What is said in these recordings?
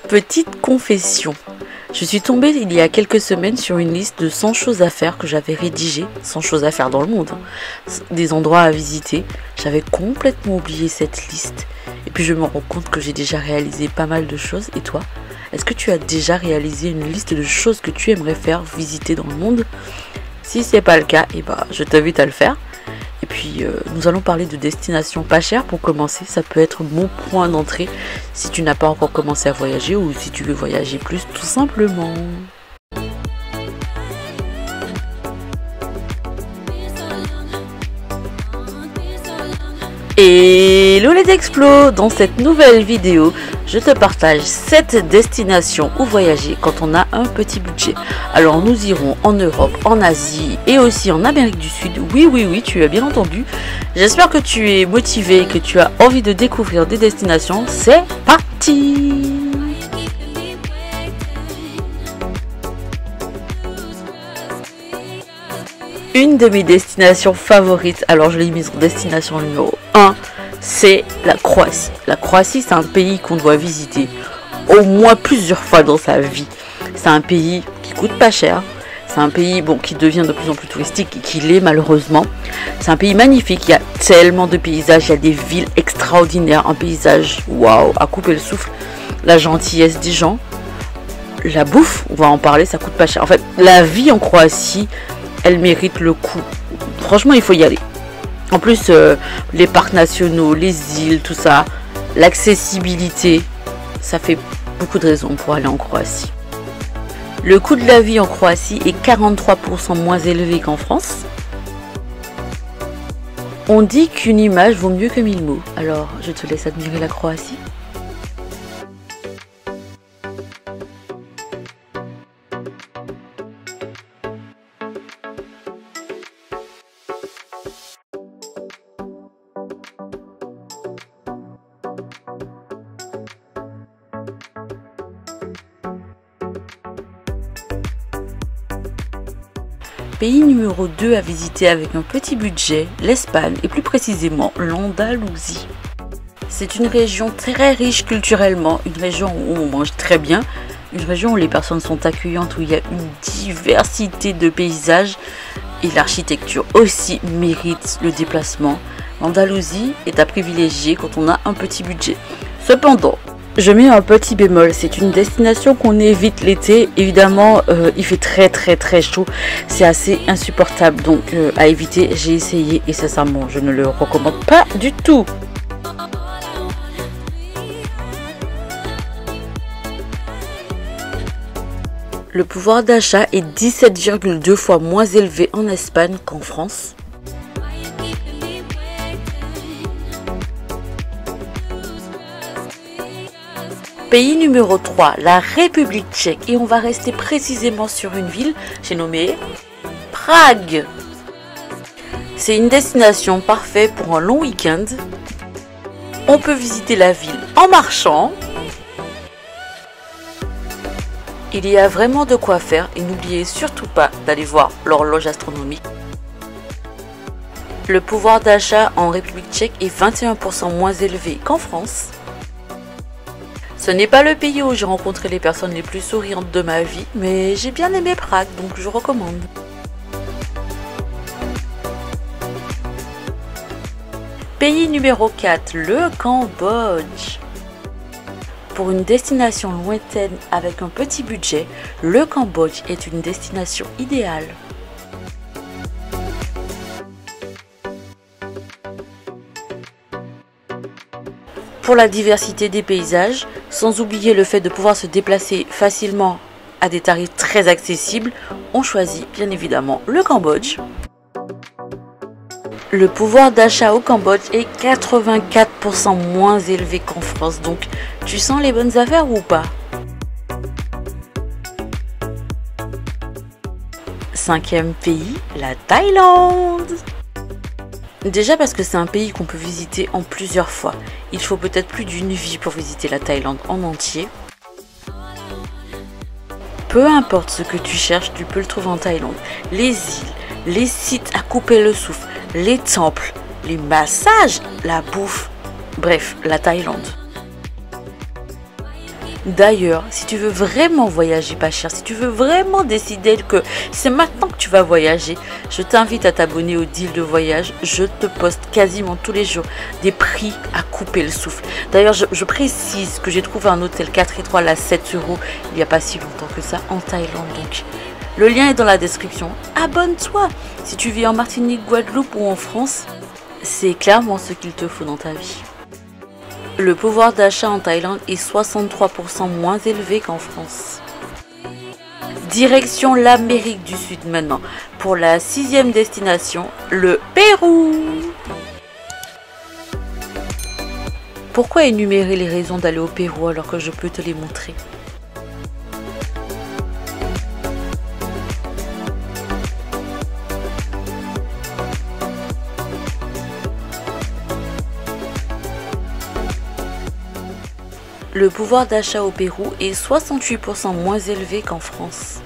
Petite confession. Je suis tombée il y a quelques semaines sur une liste de 100 choses à faire que j'avais rédigée, 100 choses à faire dans le monde, des endroits à visiter. J'avais complètement oublié cette liste et puis je me rends compte que j'ai déjà réalisé pas mal de choses. Et toi, est-ce que tu as déjà réalisé une liste de choses que tu aimerais faire visiter dans le monde? Si ce n'est pas le cas, je t'invite à le faire. Et puis nous allons parler de destinations pas chères pour commencer. Ça peut être mon point d'entrée si tu n'as pas encore commencé à voyager ou si tu veux voyager plus tout simplement. Hello les explos! Dans cette nouvelle vidéo, je te partage 7 destinations où voyager quand on a un petit budget. Alors nous irons en Europe, en Asie et aussi en Amérique du Sud. Oui, tu as bien entendu. J'espère que tu es motivé, que tu as envie de découvrir des destinations. C'est parti! Une de mes destinations favorites, alors je l'ai mise en destination numéro 1, c'est la Croatie. La Croatie, c'est un pays qu'on doit visiter au moins plusieurs fois dans sa vie. C'est un pays qui coûte pas cher. C'est un pays qui devient de plus en plus touristique et qui l'est malheureusement. C'est un pays magnifique, il y a tellement de paysages, il y a des villes extraordinaires, un paysage waouh, à couper le souffle. La gentillesse des gens, la bouffe, on va en parler, ça coûte pas cher. En fait, la vie en Croatie, elle mérite le coup. Franchement, il faut y aller. En plus, les parcs nationaux, les îles, tout ça, l'accessibilité, ça fait beaucoup de raisons pour aller en Croatie. Le coût de la vie en Croatie est 43% moins élevé qu'en France. On dit qu'une image vaut mieux que 1000 mots. Alors, je te laisse admirer la Croatie. Pays numéro 2 à visiter avec un petit budget, l'Espagne et plus précisément l'Andalousie. C'est une région très riche culturellement, une région où on mange très bien, une région où les personnes sont accueillantes, où il y a une diversité de paysages et l'architecture aussi mérite le déplacement. L'Andalousie est à privilégier quand on a un petit budget. Cependant, je mets un petit bémol, c'est une destination qu'on évite l'été. Évidemment, il fait très chaud, c'est assez insupportable, donc à éviter. J'ai essayé et sincèrement, je ne le recommande pas du tout. Le pouvoir d'achat est 17,2 fois moins élevé en Espagne qu'en France. Pays numéro 3, la République tchèque. Et on va rester précisément sur une ville, j'ai nommé Prague. C'est une destination parfaite pour un long week-end. On peut visiter la ville en marchant. Il y a vraiment de quoi faire et n'oubliez surtout pas d'aller voir l'horloge astronomique. Le pouvoir d'achat en République tchèque est 21% moins élevé qu'en France. Ce n'est pas le pays où j'ai rencontré les personnes les plus souriantes de ma vie, mais j'ai bien aimé Prague, donc je recommande. Pays numéro 4, le Cambodge. Pour une destination lointaine avec un petit budget, le Cambodge est une destination idéale. Pour la diversité des paysages, sans oublier le fait de pouvoir se déplacer facilement à des tarifs très accessibles, on choisit bien évidemment le Cambodge. Le pouvoir d'achat au Cambodge est 84% moins élevé qu'en France, donc tu sens les bonnes affaires ou pas? 5e pays, la Thaïlande. Déjà parce que c'est un pays qu'on peut visiter en plusieurs fois. Il faut peut-être plus d'une vie pour visiter la Thaïlande en entier. Peu importe ce que tu cherches, tu peux le trouver en Thaïlande. Les îles, les sites à couper le souffle, les temples, les massages, la bouffe, bref, la Thaïlande. D'ailleurs, si tu veux vraiment voyager pas cher, si tu veux vraiment décider que c'est maintenant que tu vas voyager, je t'invite à t'abonner au deal de voyage. Je te poste quasiment tous les jours des prix à couper le souffle. D'ailleurs, je précise que j'ai trouvé un hôtel 4 étoiles à 7 euros il n'y a pas si longtemps que ça en Thaïlande. Donc, le lien est dans la description. Abonne-toi. Si tu vis en Martinique, Guadeloupe ou en France, c'est clairement ce qu'il te faut dans ta vie. Le pouvoir d'achat en Thaïlande est 63% moins élevé qu'en France. Direction l'Amérique du Sud maintenant, pour la 6e destination, le Pérou. Pourquoi énumérer les raisons d'aller au Pérou alors que je peux te les montrer ? Le pouvoir d'achat au Pérou est 68% moins élevé qu'en France.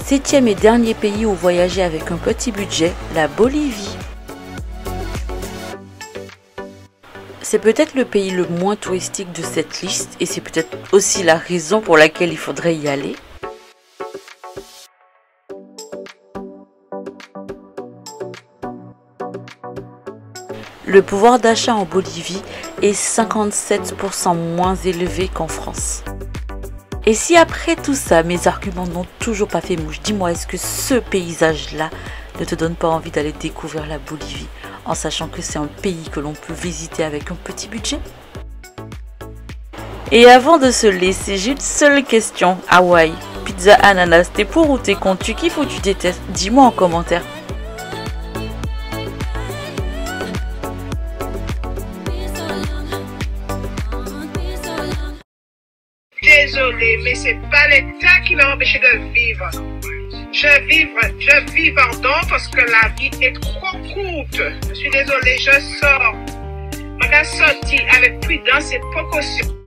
Septième et dernier pays où voyager avec un petit budget, la Bolivie. C'est peut-être le pays le moins touristique de cette liste et c'est peut-être aussi la raison pour laquelle il faudrait y aller. Le pouvoir d'achat en Bolivie est 57% moins élevé qu'en France. Et si après tout ça, mes arguments n'ont toujours pas fait mouche, dis-moi, est-ce que ce paysage-là ne te donne pas envie d'aller découvrir la Bolivie, en sachant que c'est un pays que l'on peut visiter avec un petit budget? Et avant de se laisser, j'ai une seule question. Hawaï, pizza ananas, t'es pour ou t'es contre? Tu kiffes ou tu détestes? Dis-moi en commentaire. Désolée, mais c'est pas l'État qui m'a empêché de vivre. Je vis, pardon, parce que la vie est trop courte. Je suis désolée, je sors. Je vais sortir avec prudence et précaution.